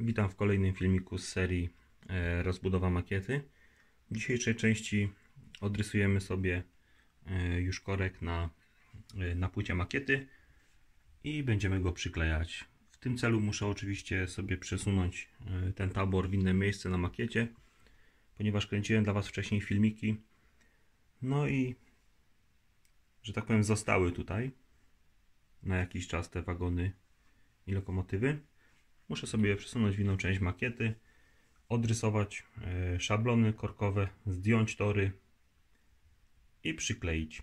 Witam w kolejnym filmiku z serii rozbudowa makiety. W dzisiejszej części odrysujemy sobie już korek na płycie makiety i będziemy go przyklejać. W tym celu muszę oczywiście sobie przesunąć ten tabor w inne miejsce na makiecie, ponieważ kręciłem dla Was wcześniej filmiki. No i, że tak powiem, zostały tutaj na jakiś czas te wagony i lokomotywy. Muszę sobie przesunąć w inną część makiety, odrysować szablony korkowe, zdjąć tory i przykleić.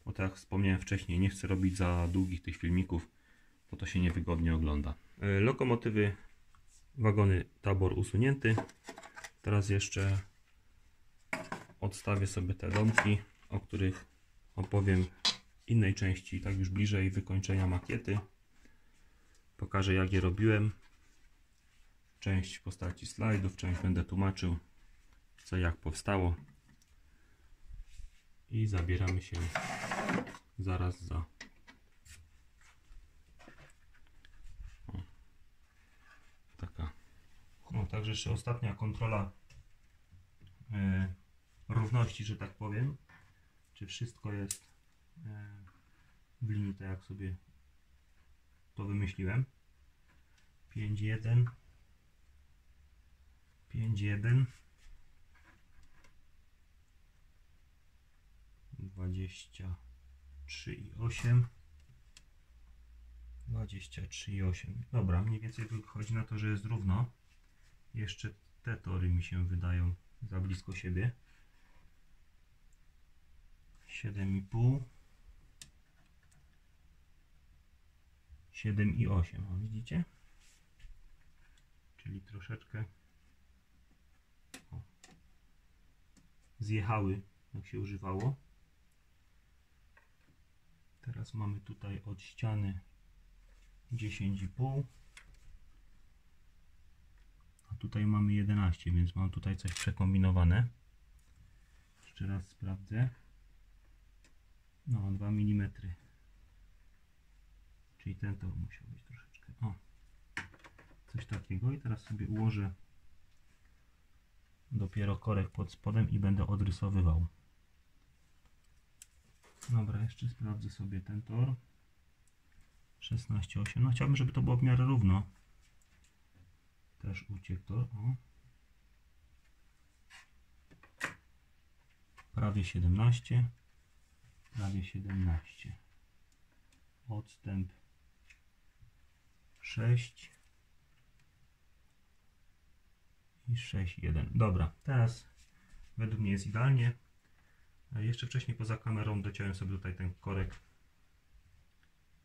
Bo tak jak wspomniałem wcześniej, nie chcę robić za długich tych filmików, bo to się niewygodnie ogląda. Lokomotywy, wagony, tabor usunięty. Teraz jeszcze odstawię sobie te domki, o których opowiem w innej części, tak już bliżej wykończenia makiety. Pokażę, jak je robiłem. Część w postaci slajdów, część będę tłumaczył, co jak powstało. I zabieramy się zaraz za... taka. No, także jeszcze ostatnia kontrola równości, że tak powiem. Czy wszystko jest w linii, tak jak sobie to wymyśliłem. 5,1 5,1 23,8 23,8. Dobra, mniej więcej wychodzi na to, że jest równo. Jeszcze te tory mi się wydają za blisko siebie. 7,5 7,8. O, widzicie? Czyli troszeczkę zjechały, jak się używało. Teraz mamy tutaj od ściany 10,5, a tutaj mamy 11, więc mam tutaj coś przekombinowane. Jeszcze raz sprawdzę. No, 2 mm. Czyli ten to musiał być troszeczkę. O, coś takiego. I teraz sobie ułożę dopiero korek pod spodem i będę odrysowywał. Dobra, jeszcze sprawdzę sobie ten tor. 16,8. No, chciałbym, żeby to było w miarę równo. Też uciekł tor. O. Prawie 17. Prawie 17. Odstęp 6 i 6,1. Dobra, teraz według mnie jest idealnie. Jeszcze wcześniej poza kamerą dociąłem sobie tutaj ten korek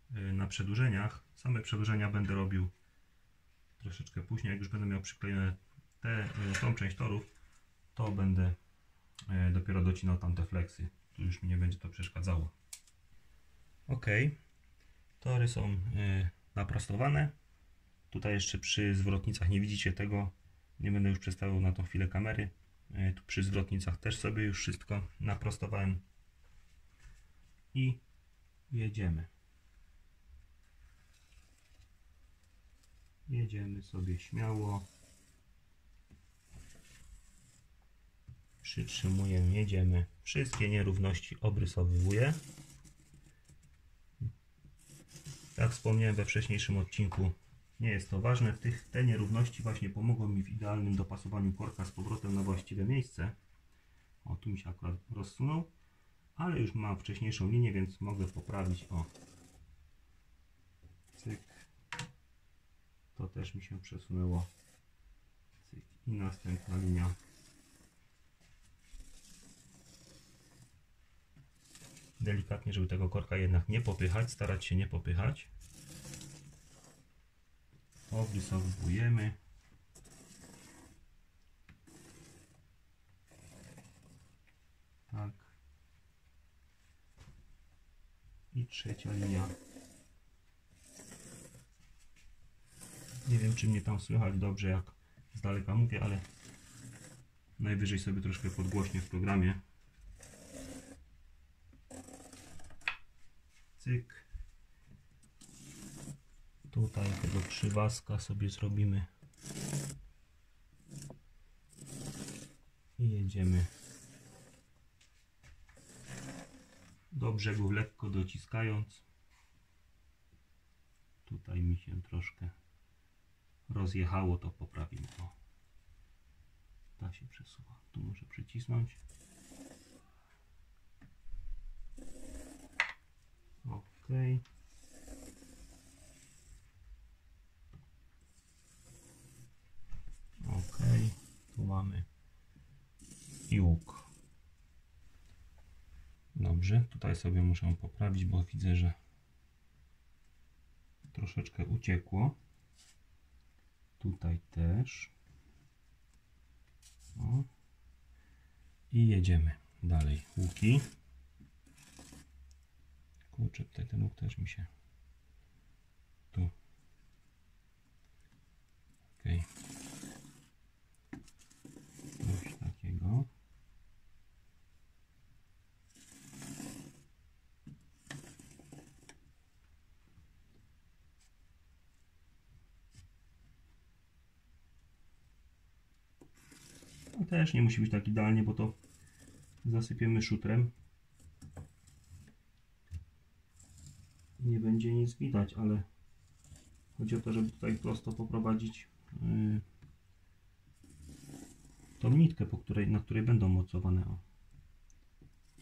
na przedłużeniach. Same przedłużenia będę robił troszeczkę później, jak już będę miał przyklejone tą część torów, to będę dopiero docinał tamte fleksy. Tu już mi nie będzie to przeszkadzało. Ok, tory są naprostowane. Tutaj jeszcze przy zwrotnicach nie widzicie tego, nie będę już przestawiał na tą chwilę kamery. Tu przy zwrotnicach też sobie już wszystko naprostowałem i jedziemy. Jedziemy sobie śmiało. Przytrzymuję, jedziemy. Wszystkie nierówności obrysowuję. Jak wspomniałem we wcześniejszym odcinku, nie jest to ważne. Te nierówności właśnie pomogą mi w idealnym dopasowaniu korka z powrotem na właściwe miejsce. O, tu mi się akurat rozsunął, ale już mam wcześniejszą linię, więc mogę poprawić. O, cyk. To też mi się przesunęło. Cyk. I następna linia. Delikatnie, żeby tego korka jednak nie popychać, starać się nie popychać. Obrysowujemy. Tak. I trzecia linia. Nie wiem, czy mnie tam słychać dobrze, jak z daleka mówię, ale najwyżej sobie troszkę podgłośnię w programie. Cyk. Tutaj tego krzywaska sobie zrobimy i jedziemy do brzegów, lekko dociskając. Tutaj mi się troszkę rozjechało, to poprawimy. O, ta się przesuwa. Tu muszę przycisnąć. Ok. Ok. Tu mamy i łuk. Dobrze, tutaj sobie muszę poprawić, bo widzę, że troszeczkę uciekło. Tutaj też. O. I jedziemy dalej. Łuki. Kurczę, tutaj ten łuk też mi się... Tu. Ok. Coś takiego. No też nie musi być tak idealnie, bo to zasypiemy szutrem. Nie będzie nic widać, ale chodzi o to, żeby tutaj prosto poprowadzić tą nitkę, na której będą mocowane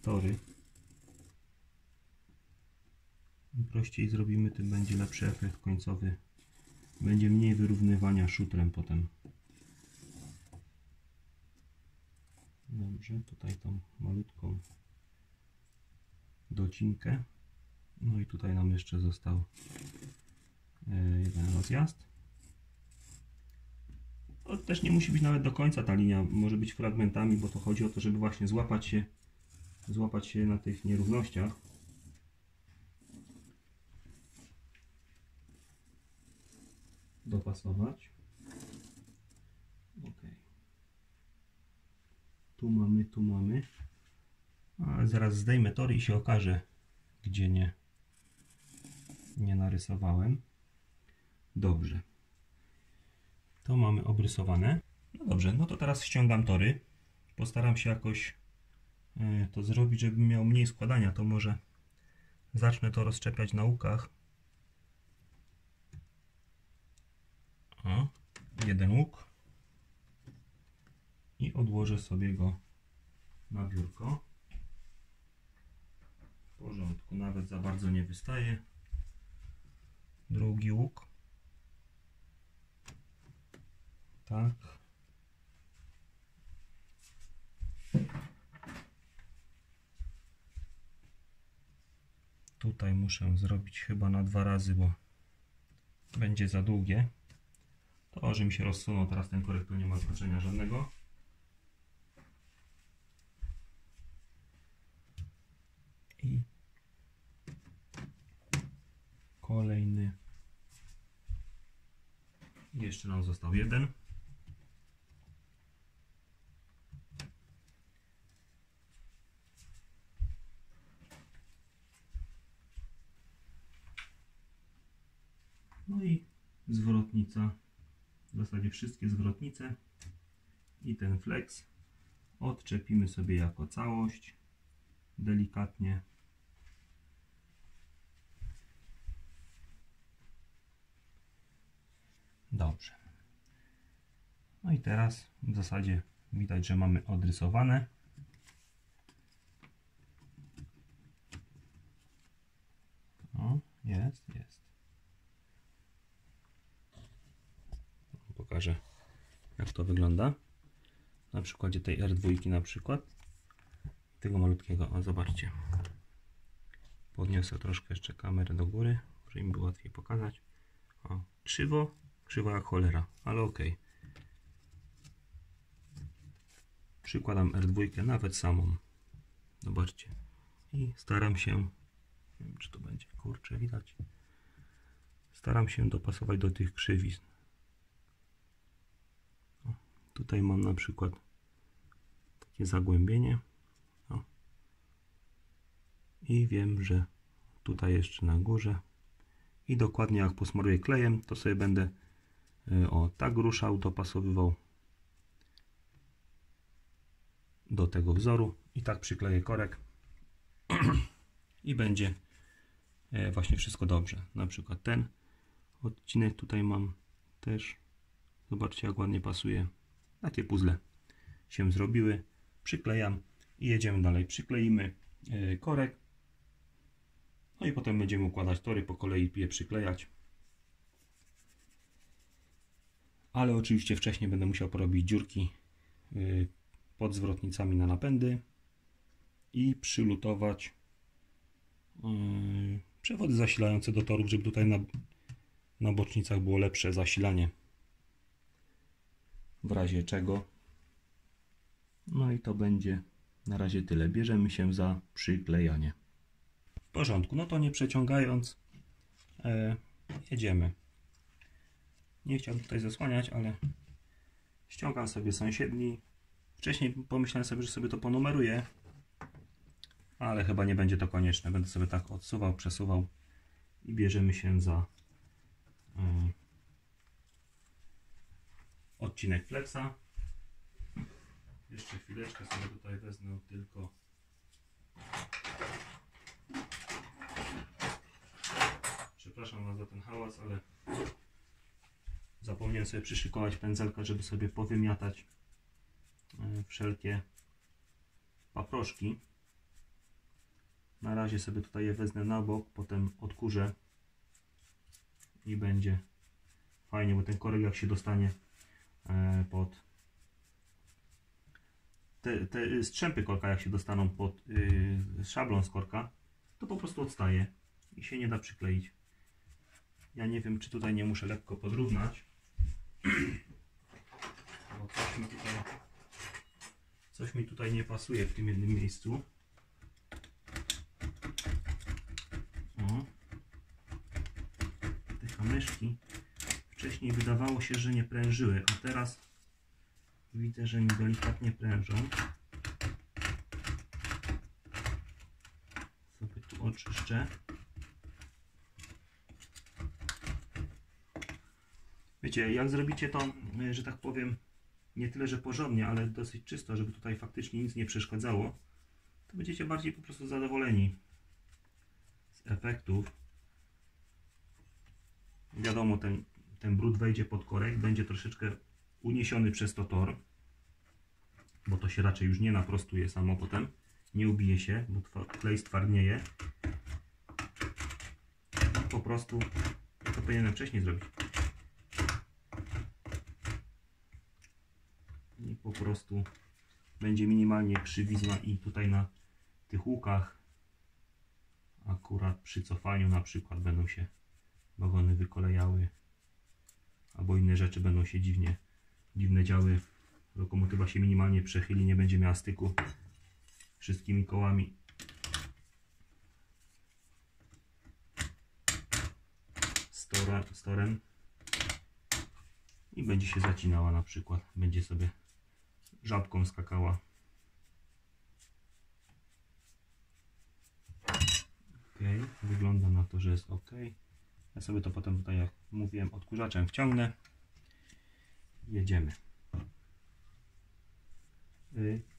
tory. Im prościej zrobimy, tym będzie lepszy efekt końcowy. Będzie mniej wyrównywania szutrem potem. Dobrze, tutaj tą malutką docinkę. No i tutaj nam jeszcze został jeden rozjazd. To też nie musi być nawet do końca ta linia, może być fragmentami, bo to chodzi o to, żeby właśnie złapać się na tych nierównościach. Dopasować. Ok. Tu mamy. A zaraz zdejmę tory i się okaże, gdzie nie narysowałem. Dobrze. To mamy obrysowane. No dobrze, no to teraz ściągam tory. Postaram się jakoś to zrobić, żebym miał mniej składania. To może zacznę to rozczepiać na łukach. O, jeden łuk. I odłożę sobie go na biurko. W porządku, nawet za bardzo nie wystaje. Drugi łuk. Tak. Tutaj muszę zrobić chyba na 2 razy, bo będzie za długie. To, że mi się rozsunął teraz ten korek, to nie ma znaczenia żadnego. I kolejny. Jeszcze nam został jeden. No i zwrotnica. W zasadzie wszystkie zwrotnice i ten flex odczepimy sobie jako całość. Delikatnie. Dobrze. No i teraz w zasadzie widać, że mamy odrysowane. O, jest. Pokażę, jak to wygląda. Na przykładzie tej R2 na przykład. Tego malutkiego, o zobaczcie. Podniosę troszkę jeszcze kamerę do góry, żeby mi było łatwiej pokazać. O, krzywo jak cholera, ale ok. Przykładam R2 nawet samą. Zobaczcie. I staram się, nie wiem czy to będzie, kurczę, widać. Staram się dopasować do tych krzywizn. O, tutaj mam na przykład takie zagłębienie. O. I wiem, że tutaj jeszcze na górze I dokładnie jak posmaruję klejem, to sobie będę tak ruszał, dopasowywał do tego wzoru i tak przykleję korek i będzie właśnie wszystko dobrze. Na przykład ten odcinek tutaj mam też. Zobaczcie, jak ładnie pasuje. Takie puzzle się zrobiły. Przyklejam i jedziemy dalej. Przykleimy korek. No i potem będziemy układać tory, po kolei je przyklejać. Ale oczywiście wcześniej będę musiał porobić dziurki pod zwrotnicami na napędy i przylutować przewody zasilające do torów, żeby tutaj na bocznicach było lepsze zasilanie. W razie czego. No i to będzie na razie tyle. Bierzemy się za przyklejanie. W porządku, no to nie przeciągając, jedziemy. Nie chciałbym tutaj zasłaniać, ale ściągam sobie sąsiedni. Wcześniej pomyślałem sobie, że sobie to ponumeruję, ale chyba nie będzie to konieczne. Będę sobie tak odsuwał, przesuwał i bierzemy się za odcinek flexa. Jeszcze chwileczkę sobie tutaj wezmę tylko przepraszam Was za ten hałas, ale zapomniałem sobie przyszykować pędzelka, żeby sobie powymiatać wszelkie paproszki. Na razie sobie tutaj je wezmę na bok, potem odkurzę i będzie fajnie, bo ten korek jak się dostanie pod te strzępy korka, jak się dostaną pod szablon z korka, to po prostu odstaje i się nie da przykleić. Ja nie wiem, czy tutaj nie muszę lekko podrównać, bo coś mi tutaj nie pasuje w tym jednym miejscu. O, te kamyczki wcześniej wydawało się, że nie prężyły, a teraz widzę, że mi delikatnie prężą. Sobie tu oczyszczę. Wiecie, jak zrobicie to, że tak powiem, nie tyle, że porządnie, ale dosyć czysto, żeby tutaj faktycznie nic nie przeszkadzało, to będziecie bardziej po prostu zadowoleni z efektów. Wiadomo, ten brud wejdzie pod korek, będzie troszeczkę uniesiony przez to tor, bo to się raczej już nie naprostuje samo potem, nie ubije się, bo klej stwardnieje. Po prostu to powinienem wcześniej zrobić. I po prostu będzie minimalnie krzywizna i tutaj na tych łukach akurat przy cofaniu na przykład będą się wagony wykolejały albo inne rzeczy będą się dziwne działy. Lokomotywa się minimalnie przechyli, nie będzie miała styku wszystkimi kołami. Z torem i będzie się zacinała na przykład, będzie sobie żabką skakała. Ok, wygląda na to, że jest ok. Ja sobie to potem tutaj, jak mówiłem, odkurzaczem wciągnę. Jedziemy.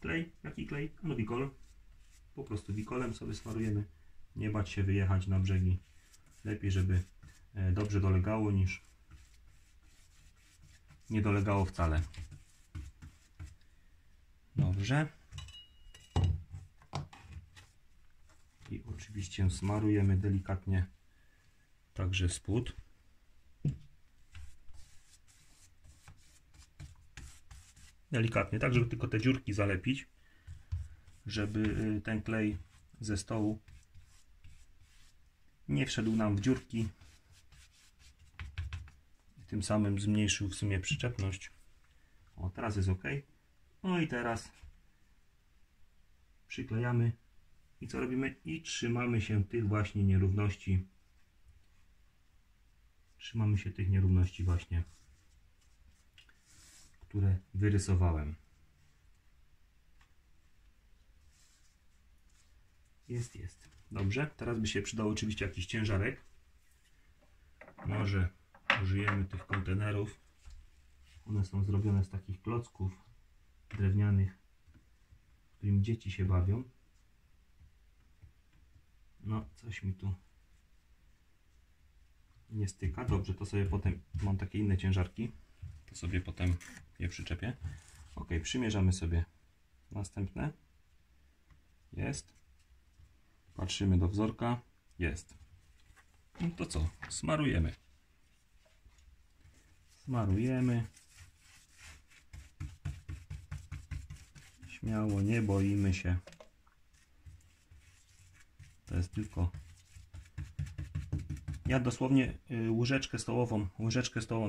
Klej, jaki klej? No Wicol. Po prostu Wicolem sobie smarujemy. Nie bać się wyjechać na brzegi. Lepiej, żeby dobrze dolegało, niż nie dolegało wcale. Dobrze. I oczywiście smarujemy delikatnie także spód. Delikatnie, tak żeby tylko te dziurki zalepić, żeby ten klej ze stołu nie wszedł nam w dziurki i tym samym zmniejszył w sumie przyczepność. O, teraz jest ok. No i teraz przyklejamy i co robimy? I trzymamy się tych właśnie nierówności. Trzymamy się tych nierówności właśnie, które wyrysowałem. Jest. Dobrze, teraz by się przydał oczywiście jakiś ciężarek. Może użyjemy tych kontenerów. One są zrobione z takich klocków drewnianych, którymi dzieci się bawią. No, coś mi tu nie styka. Dobrze, to sobie potem, mam takie inne ciężarki, to sobie potem je przyczepię. Ok, przymierzamy sobie następne. Jest. Patrzymy do wzorka. Jest. No to co? Smarujemy. Smarujemy. Śmiało, nie boimy się. To jest tylko... Ja dosłownie łyżeczkę stołową,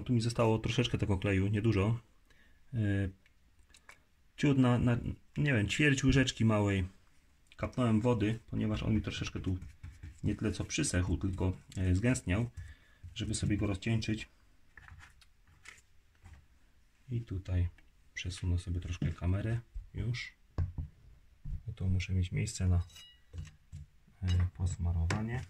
tu mi zostało troszeczkę tego kleju, niedużo. Ciut nie wiem, ćwierć łyżeczki małej kapnąłem wody, ponieważ on mi troszeczkę tu nie tyle co przysechł, tylko zgęstniał, żeby sobie go rozcieńczyć. I tutaj przesunę sobie troszkę kamerę już, bo to muszę mieć miejsce na posmarowanie.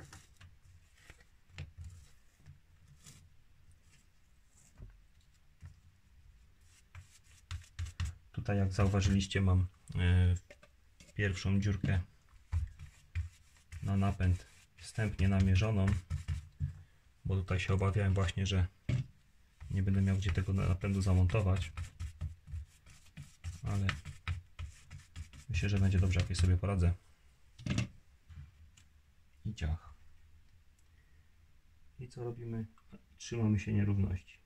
Tutaj, jak zauważyliście, mam pierwszą dziurkę na napęd wstępnie namierzoną, bo tutaj się obawiałem właśnie, że nie będę miał gdzie tego napędu zamontować, ale myślę, że będzie dobrze, jak sobie poradzę. I ciach. I co robimy? Trzymamy się nierówności.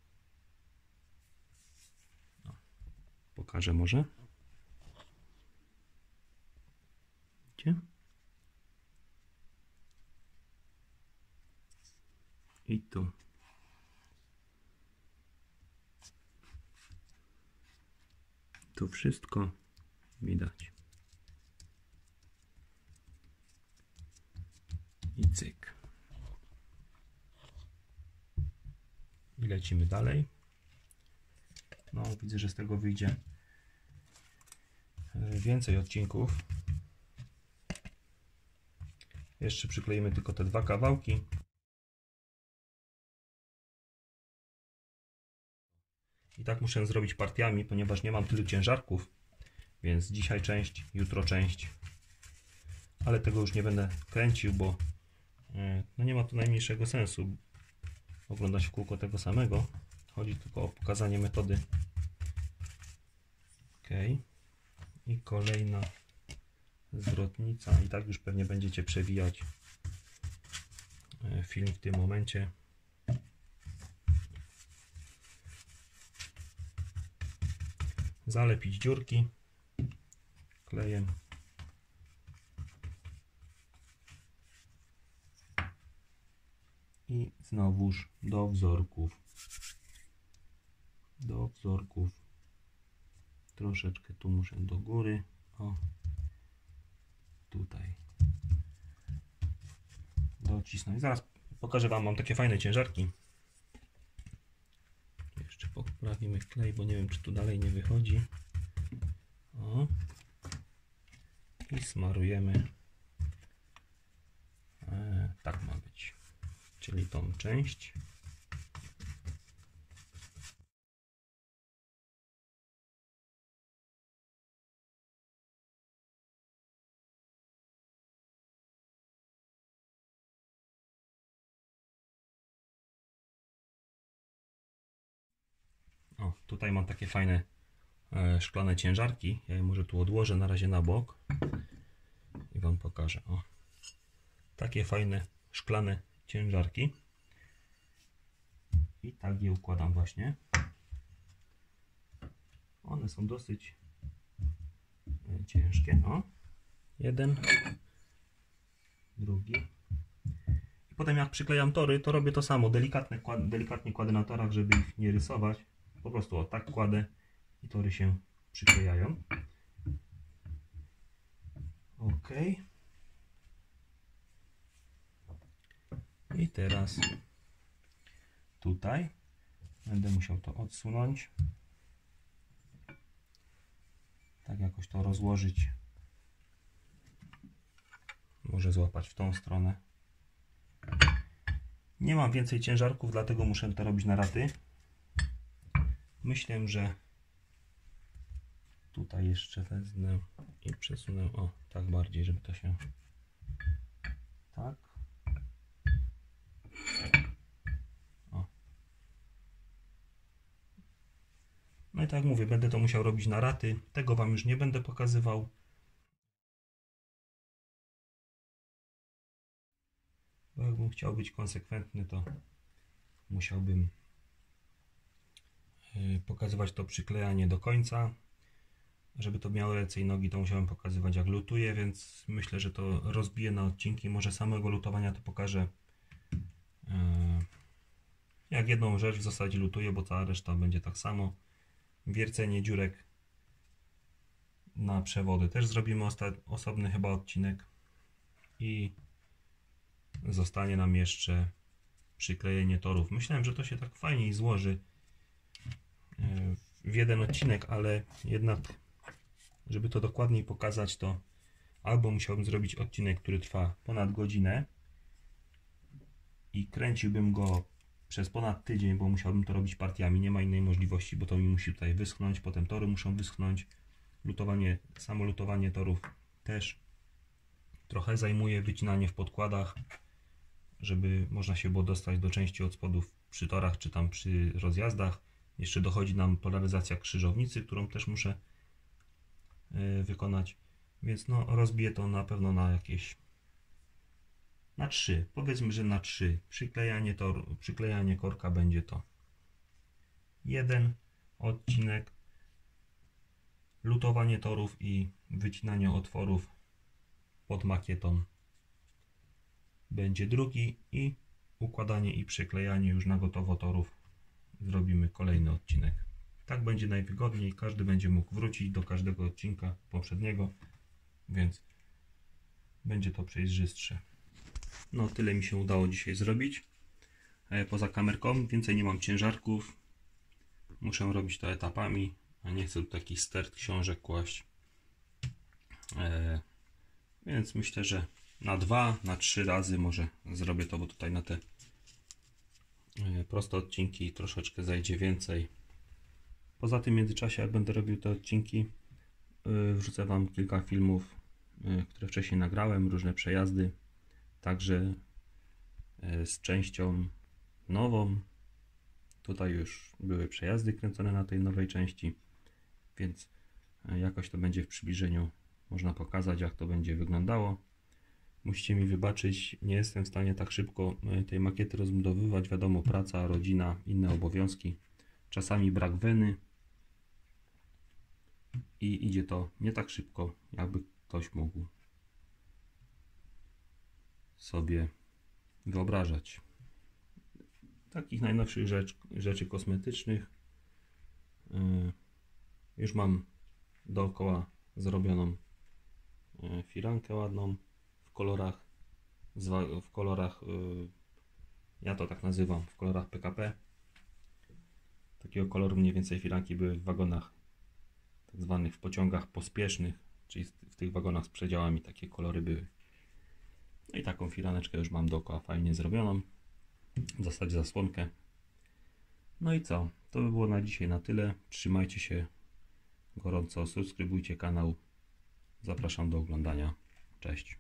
No. Pokażę może. Gdzie? I tu. Tu wszystko widać. I cyk. I lecimy dalej. No, widzę, że z tego wyjdzie więcej odcinków. Jeszcze przykleimy tylko te dwa kawałki. I tak muszę zrobić partiami, ponieważ nie mam tylu ciężarków, więc dzisiaj część, jutro część. Ale tego już nie będę kręcił, bo no nie ma tu najmniejszego sensu oglądać w kółko tego samego. Chodzi tylko o pokazanie metody. Ok. I kolejna zwrotnica. I tak już pewnie będziecie przewijać film w tym momencie. Zalepić dziurki klejem. I znowuż do wzorków. Do wzorków. Troszeczkę tu muszę do góry. O, tutaj. Docisnąć. Zaraz pokażę Wam, mam takie fajne ciężarki. Jeszcze poprawimy klej, bo nie wiem, czy tu dalej nie wychodzi. O. I smarujemy. Tak ma być. Czyli tą część. O, tutaj mam takie fajne szklane ciężarki. Ja je może tu odłożę na razie na bok i Wam pokażę. O, takie fajne szklane ciężarki. I tak je układam właśnie. One są dosyć ciężkie. O, jeden, drugi. I potem jak przyklejam tory, to robię to samo. Delikatnie kładę na torach, żeby ich nie rysować. Po prostu o tak kładę i tory się przyklejają. Ok. I teraz tutaj będę musiał to odsunąć. Tak jakoś to rozłożyć. Może złapać w tą stronę. Nie mam więcej ciężarków, dlatego muszę to robić na raty. Myślę, że tutaj jeszcze wezmę i przesunę, o tak bardziej, żeby to się tak. O. No i tak jak mówię, będę to musiał robić na raty. Tego Wam już nie będę pokazywał. Bo jakbym chciał być konsekwentny, to musiałbym pokazywać to przyklejanie do końca. Żeby to miało ręce i nogi, to musiałem pokazywać, jak lutuję, więc myślę, że to rozbiję na odcinki. Może samego lutowania to pokażę, jak jedną rzecz w zasadzie lutuję, bo cała reszta będzie tak samo. Wiercenie dziurek na przewody też zrobimy osobny chyba odcinek. I zostanie nam jeszcze przyklejenie torów. Myślałem, że to się tak fajniej złoży w jeden odcinek, ale jednak, żeby to dokładniej pokazać, to albo musiałbym zrobić odcinek, który trwa ponad godzinę i kręciłbym go przez ponad tydzień, bo musiałbym to robić partiami, nie ma innej możliwości, bo to mi musi tutaj wyschnąć, potem tory muszą wyschnąć, samo lutowanie torów też trochę zajmuje, wycinanie w podkładach, żeby można się było dostać do części od spodów przy torach, czy tam przy rozjazdach. Jeszcze dochodzi nam polaryzacja krzyżownicy, którą też muszę wykonać, więc no rozbiję to na pewno na jakieś na 3, powiedzmy, że na 3. Przyklejanie korka będzie to jeden odcinek, lutowanie torów i wycinanie otworów pod makietą będzie drugi i układanie i przyklejanie już na gotowo torów zrobimy kolejny odcinek. Tak będzie najwygodniej, każdy będzie mógł wrócić do każdego odcinka poprzedniego, więc będzie to przejrzystsze. No tyle mi się udało dzisiaj zrobić. Poza kamerką więcej nie mam ciężarków. Muszę robić to etapami, a nie chcę tu taki ster książek kłaść. Więc myślę, że na 2, na 3 razy może zrobię to, bo tutaj na te proste odcinki troszeczkę zajdzie więcej. Poza tym w międzyczasie, jak będę robił te odcinki, wrzucę Wam kilka filmów, które wcześniej nagrałem, różne przejazdy, także z częścią nową. Tutaj już były przejazdy kręcone na tej nowej części, więc jakoś to będzie w przybliżeniu można pokazać, jak to będzie wyglądało. Musicie mi wybaczyć, nie jestem w stanie tak szybko tej makiety rozbudowywać. Wiadomo, praca, rodzina, inne obowiązki. Czasami brak weny. I idzie to nie tak szybko, jakby ktoś mógł sobie wyobrażać. Takich najnowszych rzeczy kosmetycznych już mam dookoła zrobioną firankę ładną w kolorach, ja to tak nazywam, w kolorach PKP. Takiego koloru mniej więcej firanki były w wagonach tak zwanych, w pociągach pospiesznych, czyli w tych wagonach z przedziałami takie kolory były. No i taką firaneczkę już mam dookoła fajnie zrobioną, w zasadzie zasłonkę. No i co? To by było na dzisiaj na tyle. Trzymajcie się gorąco, subskrybujcie kanał. Zapraszam do oglądania. Cześć.